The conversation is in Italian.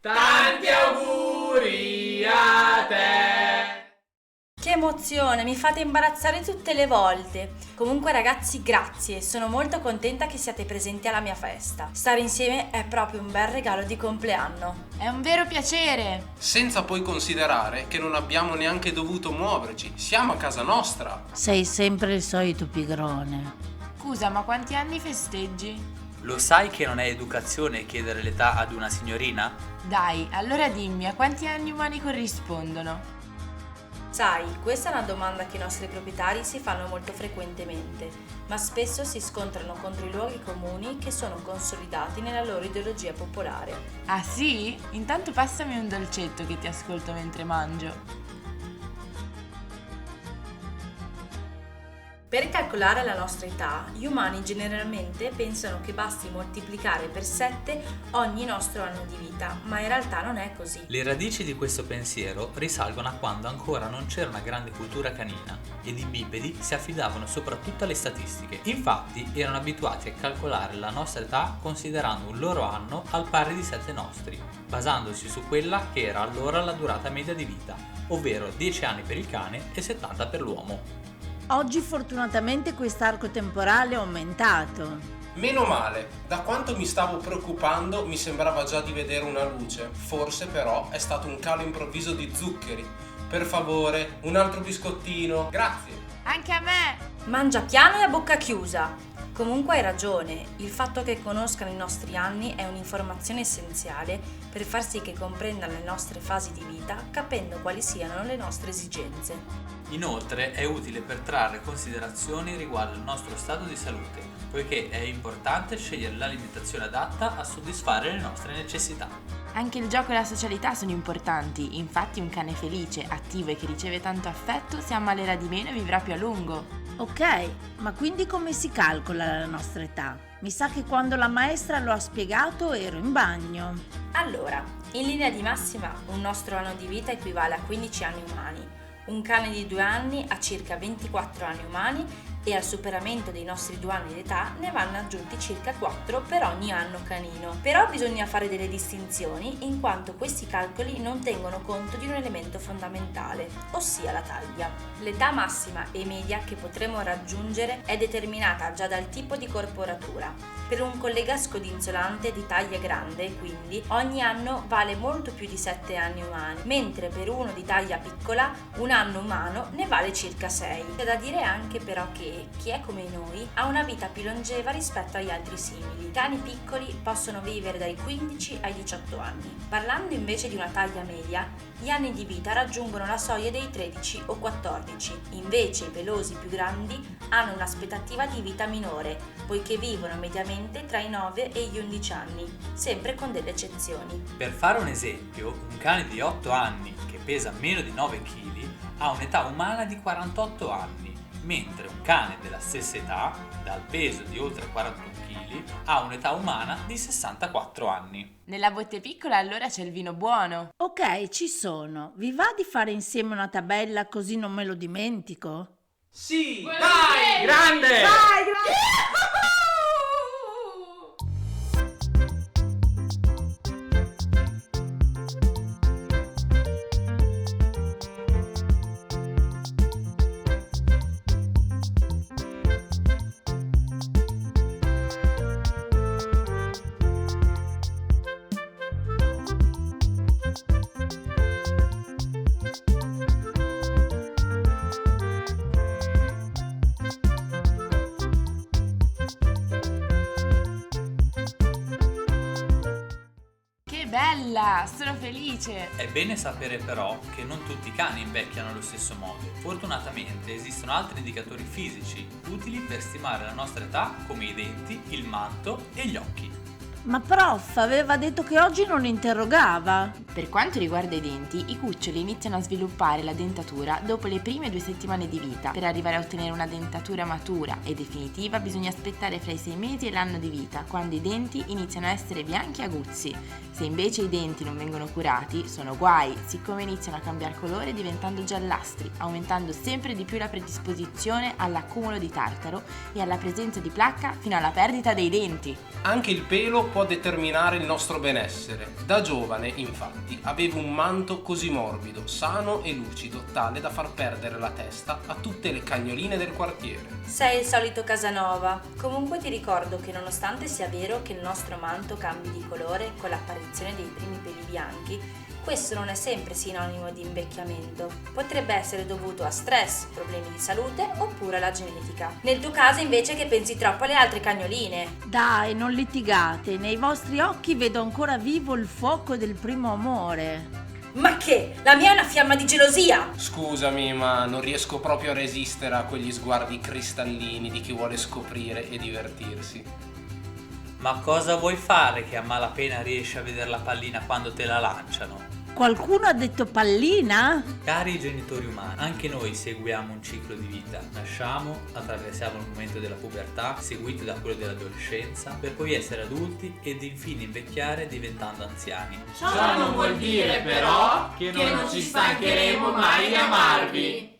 Tanti auguri a te! Che emozione, mi fate imbarazzare tutte le volte. Comunque ragazzi, grazie, sono molto contenta che siate presenti alla mia festa. Stare insieme è proprio un bel regalo di compleanno. È un vero piacere. Senza poi considerare che non abbiamo neanche dovuto muoverci, siamo a casa nostra. Sei sempre il solito pigrone. Scusa, ma quanti anni festeggi? Lo sai che non è educazione chiedere l'età ad una signorina? Dai, allora dimmi, a quanti anni umani corrispondono? Sai, questa è una domanda che i nostri proprietari si fanno molto frequentemente, ma spesso si scontrano contro i luoghi comuni che sono consolidati nella loro ideologia popolare. Ah sì? Intanto passami un dolcetto che ti ascolto mentre mangio. Per calcolare la nostra età, gli umani generalmente pensano che basti moltiplicare per 7 ogni nostro anno di vita, ma in realtà non è così. Le radici di questo pensiero risalgono a quando ancora non c'era una grande cultura canina ed i bipedi si affidavano soprattutto alle statistiche. Infatti erano abituati a calcolare la nostra età considerando un loro anno al pari di 7 nostri, basandosi su quella che era allora la durata media di vita, ovvero 10 anni per il cane e 70 per l'uomo. Oggi fortunatamente quest'arco temporale è aumentato. Meno male, da quanto mi stavo preoccupando mi sembrava già di vedere una luce. Forse però è stato un calo improvviso di zuccheri. Per favore, un altro biscottino, grazie. Anche a me! Mangia piano e a bocca chiusa! Comunque hai ragione, il fatto che conoscano i nostri anni è un'informazione essenziale per far sì che comprendano le nostre fasi di vita, capendo quali siano le nostre esigenze. Inoltre è utile per trarre considerazioni riguardo il nostro stato di salute, poiché è importante scegliere l'alimentazione adatta a soddisfare le nostre necessità. Anche il gioco e la socialità sono importanti, infatti un cane felice, attivo e che riceve tanto affetto si ammalerà di meno e vivrà più a lungo. Ok, ma quindi come si calcola la nostra età? Mi sa che quando la maestra lo ha spiegato ero in bagno. Allora, in linea di massima un nostro anno di vita equivale a 15 anni umani, un cane di 2 anni a circa 24 anni umani e al superamento dei nostri 2 anni d'età ne vanno aggiunti circa 4 per ogni anno canino. Però bisogna fare delle distinzioni in quanto questi calcoli non tengono conto di un elemento fondamentale, ossia la taglia. L'età massima e media che potremo raggiungere è determinata già dal tipo di corporatura. Per un collega scodinzolante di taglia grande, quindi, ogni anno vale molto più di 7 anni umani, mentre per uno di taglia piccola, un anno umano ne vale circa 6. C'è da dire anche però che chi è come noi ha una vita più longeva rispetto agli altri simili. I cani piccoli possono vivere dai 15 ai 18 anni. Parlando invece di una taglia media, gli anni di vita raggiungono la soglia dei 13 o 14. Invece i pelosi più grandi hanno un'aspettativa di vita minore, poiché vivono mediamente tra i 9 e gli 11 anni, sempre con delle eccezioni. Per fare un esempio, un cane di 8 anni che pesa meno di 9 kg ha un'età umana di 48 anni, mentre un cane della stessa età, dal peso di oltre 41 kg, ha un'età umana di 64 anni. Nella botte piccola allora c'è il vino buono. Ok, ci sono. Vi va di fare insieme una tabella così non me lo dimentico? Sì, dai, grande! Vai, grazie! Bella, sono felice! È bene sapere però che non tutti i cani invecchiano allo stesso modo. Fortunatamente esistono altri indicatori fisici utili per stimare la nostra età come i denti, il manto e gli occhi. Ma prof, aveva detto che oggi non interrogava. Per quanto riguarda i denti, i cuccioli iniziano a sviluppare la dentatura dopo le prime 2 settimane di vita. Per arrivare a ottenere una dentatura matura e definitiva bisogna aspettare fra i 6 mesi e l'anno di vita, quando i denti iniziano a essere bianchi e aguzzi. Se invece i denti non vengono curati, sono guai, siccome iniziano a cambiare colore diventando giallastri, aumentando sempre di più la predisposizione all'accumulo di tartaro e alla presenza di placca fino alla perdita dei denti. Anche il pelo può determinare il nostro benessere. Da giovane, infatti, avevo un manto così morbido, sano e lucido, tale da far perdere la testa a tutte le cagnoline del quartiere. Sei il solito Casanova. Comunque ti ricordo che nonostante sia vero che il nostro manto cambi di colore con l'apparizione dei primi peli bianchi, questo non è sempre sinonimo di invecchiamento. Potrebbe essere dovuto a stress, problemi di salute oppure alla genetica. Nel tuo caso invece che pensi troppo alle altre cagnoline. Dai, non litigate, nei vostri occhi vedo ancora vivo il fuoco del primo amore. Ma che? La mia è una fiamma di gelosia! Scusami, ma non riesco proprio a resistere a quegli sguardi cristallini di chi vuole scoprire e divertirsi. Ma cosa vuoi fare che a malapena riesci a vedere la pallina quando te la lanciano? Qualcuno ha detto pallina? Cari genitori umani, anche noi seguiamo un ciclo di vita. Nasciamo, attraversiamo il momento della pubertà, seguito da quello dell'adolescenza, per poi essere adulti ed infine invecchiare diventando anziani. Ciò non vuol dire però che non ci stancheremo mai di amarvi.